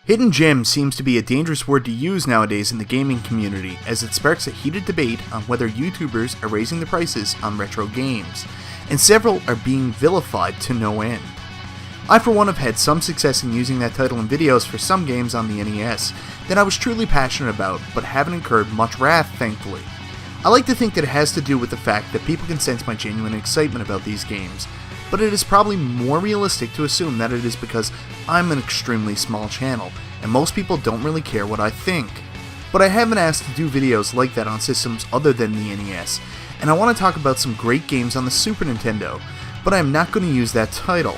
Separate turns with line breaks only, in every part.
Hidden gem seems to be a dangerous word to use nowadays in the gaming community, as it sparks a heated debate on whether YouTubers are raising the prices on retro games, and several are being vilified to no end. I for one have had some success in using that title in videos for some games on the NES that I was truly passionate about, but haven't incurred much wrath, thankfully. I like to think that it has to do with the fact that people can sense my genuine excitement about these games, but it is probably more realistic to assume that it is because I'm an extremely small channel, and most people don't really care what I think. But I have been asked to do videos like that on systems other than the NES, and I want to talk about some great games on the Super Nintendo, but I am not going to use that title.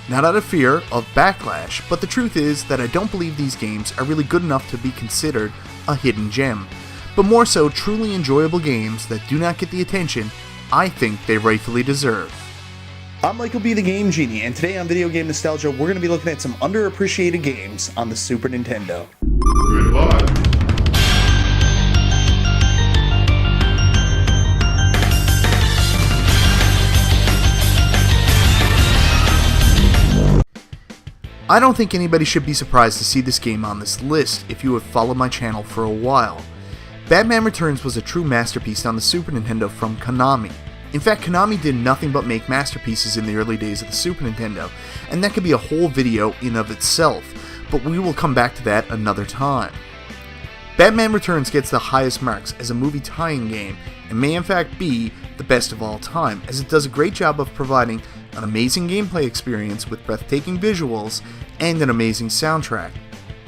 Not out of fear of backlash, but the truth is that I don't believe these games are really good enough to be considered a hidden gem, but more so truly enjoyable games that do not get the attention I think they rightfully deserve.
I'm MichaelBtheGameGenie, and today on Video Game Nostalgia, we're going to be looking at some underappreciated games on the Super Nintendo.
Goodbye.
I don't think anybody should be surprised to see this game on this list if you have followed my channel for a while. Batman Returns was a true masterpiece on the Super Nintendo from Konami. In fact, Konami did nothing but make masterpieces in the early days of the Super Nintendo, and that could be a whole video in of itself, but we will come back to that another time. Batman Returns gets the highest marks as a movie tie-in game, and may in fact be the best of all time, as it does a great job of providing an amazing gameplay experience with breathtaking visuals and an amazing soundtrack.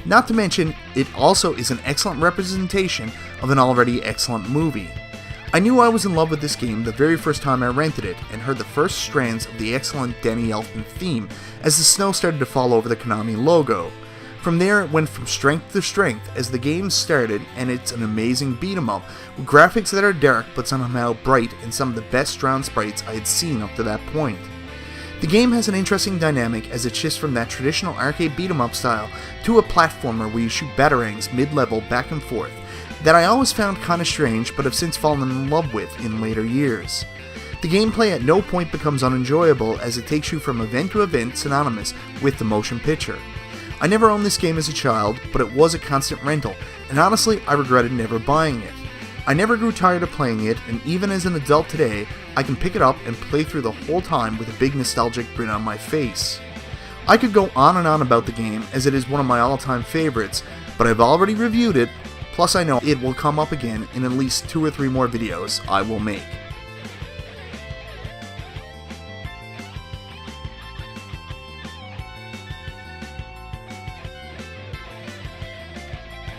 Not to mention, it also is an excellent representation of an already excellent movie. I knew I was in love with this game the very first time I rented it, and heard the first strands of the excellent Danny Elfman theme as the snow started to fall over the Konami logo. From there it went from strength to strength as the game started, and it's an amazing beat-em-up, with graphics that are dark but somehow bright and some of the best drowned sprites I had seen up to that point. The game has an interesting dynamic as it shifts from that traditional arcade beat-em-up style to a platformer where you shoot batarangs mid-level back and forth, that I always found kinda strange but have since fallen in love with in later years. The gameplay at no point becomes unenjoyable as it takes you from event to event synonymous with the motion picture. I never owned this game as a child, but it was a constant rental, and honestly I regretted never buying it. I never grew tired of playing it, and even as an adult today, I can pick it up and play through the whole time with a big nostalgic grin on my face. I could go on and on about the game as it is one of my all-time favorites, but I've already reviewed it. Plus I know it will come up again in at least 2 or 3 more videos I will make.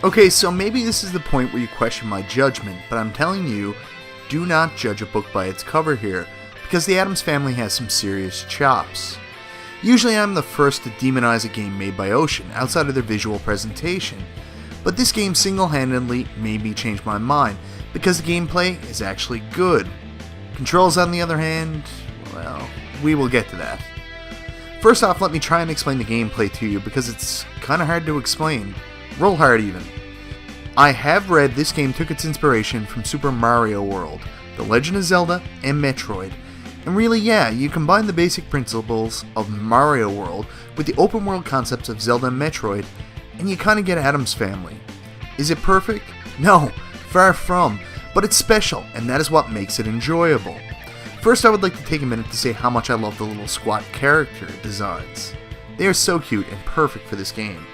Okay, so maybe this is the point where you question my judgment, but I'm telling you, do not judge a book by its cover here, because the Addams Family has some serious chops. Usually I'm the first to demonize a game made by Ocean outside of their visual presentation, but this game single-handedly made me change my mind, because the gameplay is actually good. Controls, on the other hand, well, we will get to that. First off, let me try and explain the gameplay to you, because it's kinda hard to explain. Roll hard even. I have read this game took its inspiration from Super Mario World, The Legend of Zelda, and Metroid. And really, yeah, you combine the basic principles of Mario World with the open world concepts of Zelda and Metroid, and you kinda get Addams Family. Is it perfect? No, far from, but it's special, and that is what makes it enjoyable. First, I would like to take a minute to say how much I love the little squat character designs. They are so cute and perfect for this game.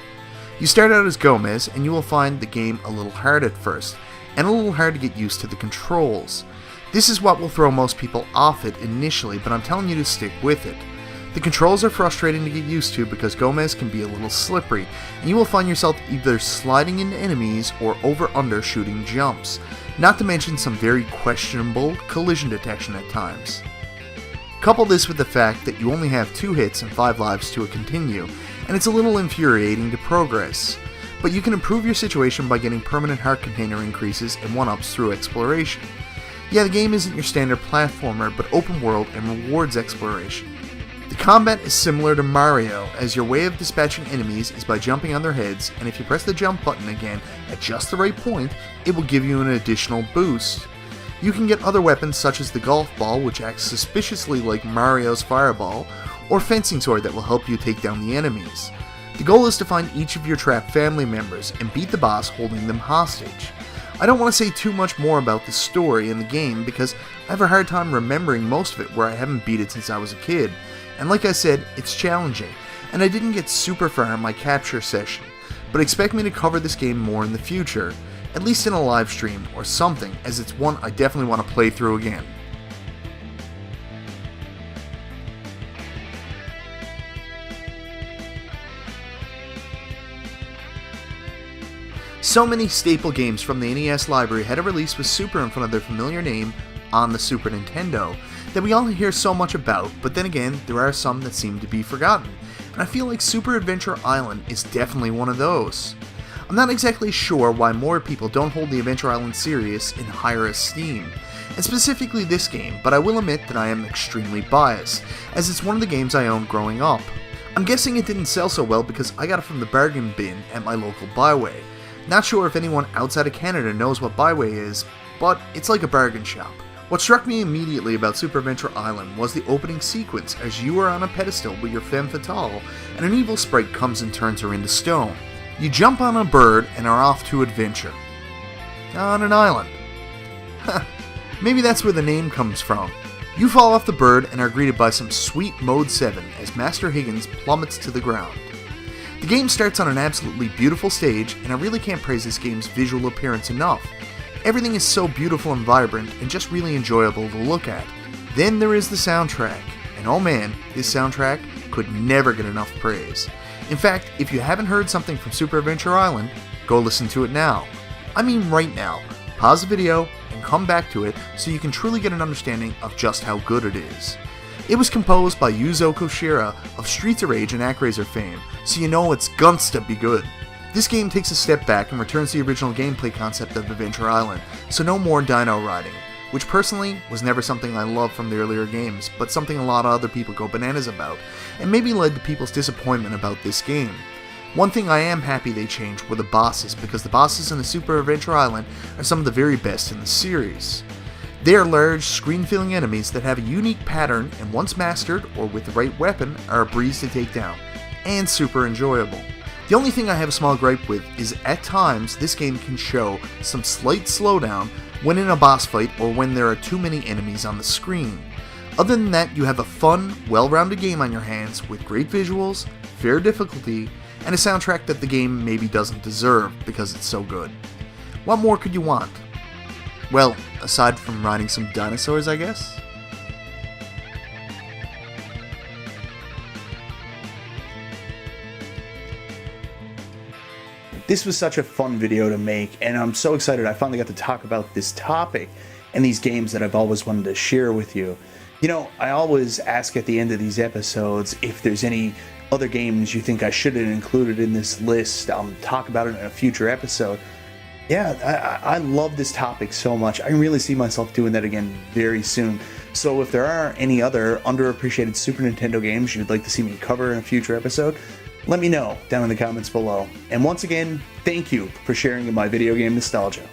You start out as Gomez, and you will find the game a little hard at first, and a little hard to get used to the controls. This is what will throw most people off it initially, but I'm telling you to stick with it. The controls are frustrating to get used to because Gomez can be a little slippery, and you will find yourself either sliding into enemies or over-under shooting jumps, not to mention some very questionable collision detection at times. Couple this with the fact that you only have 2 hits and 5 lives to continue, and it's a little infuriating to progress. But you can improve your situation by getting permanent heart container increases and 1-ups through exploration. Yeah, the game isn't your standard platformer, but open world and rewards exploration. The combat is similar to Mario, as your way of dispatching enemies is by jumping on their heads, and if you press the jump button again at just the right point, it will give you an additional boost. You can get other weapons such as the golf ball, which acts suspiciously like Mario's fireball, or fencing sword that will help you take down the enemies. The goal is to find each of your trapped family members and beat the boss holding them hostage. I don't want to say too much more about the story in the game because I have a hard time remembering most of it where I haven't beat it since I was a kid, and like I said, it's challenging, and I didn't get super far in my capture session, but expect me to cover this game more in the future, at least in a live stream or something, as it's one I definitely want to play through again. So many staple games from the NES library had a release with Super in front of their familiar name on the Super Nintendo that we all hear so much about, but then again, there are some that seem to be forgotten, and I feel like Super Adventure Island is definitely one of those. I'm not exactly sure why more people don't hold the Adventure Island series in higher esteem, and specifically this game, but I will admit that I am extremely biased, as it's one of the games I owned growing up. I'm guessing it didn't sell so well because I got it from the bargain bin at my local Byway. Not sure if anyone outside of Canada knows what Byway is, but it's like a bargain shop. What struck me immediately about Super Adventure Island was the opening sequence as you are on a pedestal with your femme fatale and an evil sprite comes and turns her into stone. You jump on a bird and are off to adventure. On an island. Maybe that's where the name comes from. You fall off the bird and are greeted by some sweet Mode 7 as Master Higgins plummets to the ground. The game starts on an absolutely beautiful stage, and I really can't praise this game's visual appearance enough. Everything is so beautiful and vibrant, and just really enjoyable to look at. Then there is the soundtrack, and oh man, this soundtrack could never get enough praise. In fact, if you haven't heard something from Super Adventure Island, go listen to it now. I mean right now. Pause the video, and come back to it so you can truly get an understanding of just how good it is. It was composed by Yuzo Koshiro of Streets of Rage and ActRaiser fame, so you know it's gunts to be good. This game takes a step back and returns the original gameplay concept of Adventure Island, so no more dino riding, which personally was never something I loved from the earlier games, but something a lot of other people go bananas about, and maybe led to people's disappointment about this game. One thing I am happy they changed were the bosses, because the bosses in the Super Adventure Island are some of the very best in the series. They are large, screen-filling enemies that have a unique pattern and once mastered, or with the right weapon, are a breeze to take down, and super enjoyable. The only thing I have a small gripe with is at times this game can show some slight slowdown when in a boss fight or when there are too many enemies on the screen. Other than that, you have a fun, well-rounded game on your hands with great visuals, fair difficulty, and a soundtrack that the game maybe doesn't deserve because it's so good. What more could you want? Well, aside from riding some dinosaurs, I guess?
This was such a fun video to make, and I'm so excited I finally got to talk about this topic and these games that I've always wanted to share with you. You know, I always ask at the end of these episodes if there's any other games you think I should have included in this list. I'll talk about it in a future episode. Yeah, I love this topic so much. I really see myself doing that again very soon. So if there are any other underappreciated Super Nintendo games you'd like to see me cover in a future episode, let me know down in the comments below. And once again, thank you for sharing in my video game nostalgia.